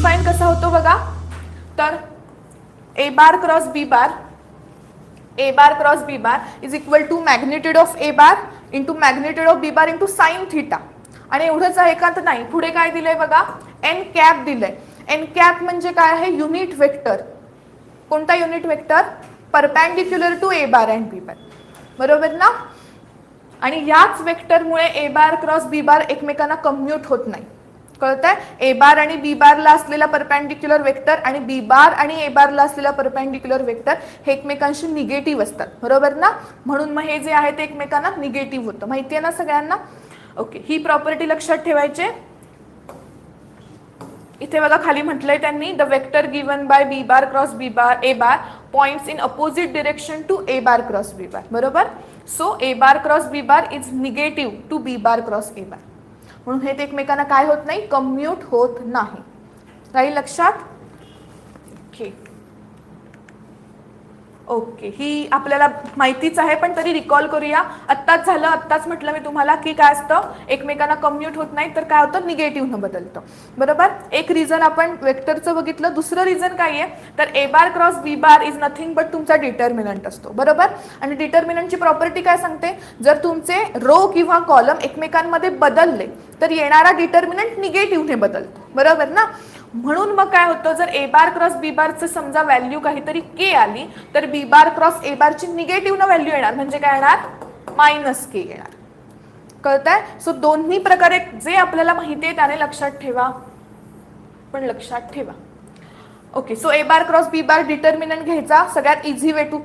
Define कसा होतो बघा, तर A bar cross B bar, A bar cross B bar is equal to magnitude of A bar into magnitude of B bar into sine theta. आणि एवढंच आहे का, तर नाही, पुढे काय दिलंय बघा, एन कॅप दिलंय. एन कॅप म्हणजे काय आहे, युनिट वेक्टर. कोणता unit vector, perpendicular to A bar and B bar, बरोबर ना. आणि याच वेक्टरमुळे ए बार क्रॉस बी बार एकमेकांना कम्युट होत नाही, कळतंय. ए बार आणि बी बारला असलेला परपॅन्डिक्युलर वेक्टर आणि बी बार आणि ए बारला असलेला परपॅन्डिक्युलर वेक्टर हे एकमेकांशी निगेटिव्ह असतात, बरोबर ना. म्हणून मग हे जे आहे ते एकमेकांना निगेटिव्ह होतं, माहिती आहे ना सगळ्यांना. ओके, ही प्रॉपर्टी लक्षात ठेवायची. इथे बघा खाली म्हटलंय त्यांनी, the vector given by B bar cross B bar A bar points in opposite direction to A bar cross B bar, बरोबर. So A bar cross B bar is negative to B bar cross A bar, म्हणून हे एकमेकांना काय होत नाही, commute होत नाही. राहील लक्षात. ओके ओके, ही आपल्याला माहितीच आहे, पण तरी रिकॉल करूया. आत्ताच झालं, आत्ताच म्हटलं मी तुम्हाला की काय असतं, एकमेकांना कम्युट होत नाही तर काय होतं, निगेटिव्हनं बदलतं, बरोबर. एक रिझन आपण वेक्टरचं बघितलं. दुसरं रिझन काय आहे, तर A bar cross B bar is nothing but तुमचा डिटर्मिनंट असतो, बरोबर. आणि डिटर्मिनंटची प्रॉपर्टी काय सांगते, जर तुमचे रो किंवा कॉलम एकमेकांमध्ये बदलले तर येणारा डिटर्मिनंट निगेटिव्हने बदलतो, बरोबर ना. म्हणून मग काय होतं, जर ए बार क्रॉस बी बारचं समजा व्हॅल्यू काहीतरी के आली तर बी बार क्रॉस ए बारची निगेटिव्ह व्हॅल्यू येणार, म्हणजे काय येणार, मायनस के येणार, कळतंय. सो दोन्ही प्रकारे जे आपल्याला माहिती आहे त्याने लक्षात ठेवा, पण लक्षात ठेवा. Okay, so A bar cross B bar determinant घ्यायचा, सगळ्यात easy way to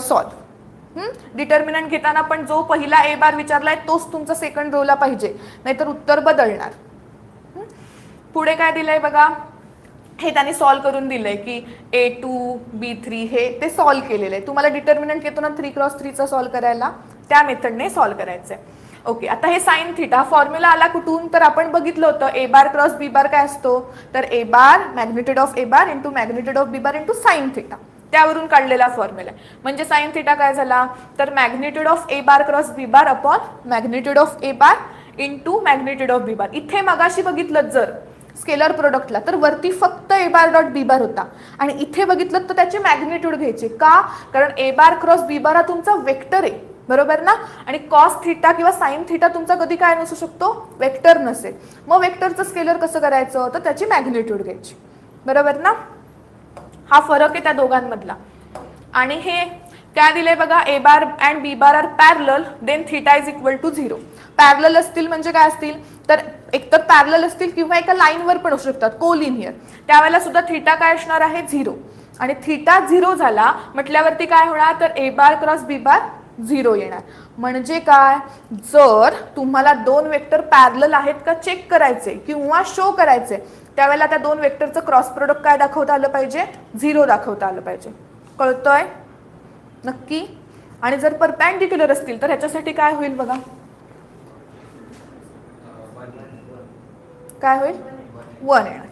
solve. Determinant घेताना पण जो पहिला ए बार विचारलाय तोच तुमचा सेकंड रोला पाहिजे, नाहीतर उत्तर बदलणार. पुढे काय दिलंय बघा, हे त्यांनी सॉल्व करून दिलंय की A2 B3 हे ते सॉल्व केलेलं आहे. तुम्हाला डिटर्मिनंट येतो ना 3x3चा सॉल्व करायला, त्या मेथडने सॉल्व करायचंय. ओके, आता हे साइन थीटा फॉर्म्युला आला कुठून, तर आपण बघितलं होतं ए बार क्रॉस बी बार काय असतो, तर A bar magnitude of A bar into magnitude of B bar into sine theta, त्यावरून काढलेला फॉर्म्युला. म्हणजे साइन थीटा काय झाला, तर magnitude of A bar cross B bar upon magnitude of A bar into magnitude of B bar. इथे मगाशी बघितलं जर स्केलर प्रोडक्टला तर वरती फक्त ए बार डॉट बी बार होता, आणि इथे बघितलं तर त्याचे मॅग्निट्यूड घ्यायचे. का, कारण ए बार क्रॉस बी बार हा तुमचा वेक्टर आहे, बरोबर ना. आणि कॉस थीटा किंवा साइन थीटा तुमचा कधी काय नसू शकतो, वेक्टर नसेल. मग वेक्टरचं स्केलर कसं करायचं, तर त्याची मॅग्निट्यूड घ्यायची, बरोबर ना. हा फरक आहे त्या दोघांमधला. आणि हे काय दिलंय बघा, A bar and B bar are parallel then theta is equal to 0. Parallel असतील म्हणजे काय असतील, तर एकतर पॅरलल असतील किंवा एका लाईनवर पण असू शकतात, कोलिनियर. त्यावेळेला सुद्धा थीटा काय असणार आहे, 0. आणि थीटा 0 झाला म्हटल्यावरती काय होणार, तर ए बार क्रॉस बी बार 0 येणार. म्हणजे काय, जर तुम्हाला दोन वेक्टर पॅरलल आहेत का चेक करायचे किंवा शो करायचे, त्यावेळेला त्या दोन वेक्टरचं क्रॉस प्रोडक्ट काय दाखवता आलं पाहिजे, 0 दाखवता आलं पाहिजे, कळतंय नक्की. आणि जर परपॅन्डिक्युलर असतील तर ह्याच्यासाठी काय होईल बघा, काय होईल, 1 येणार.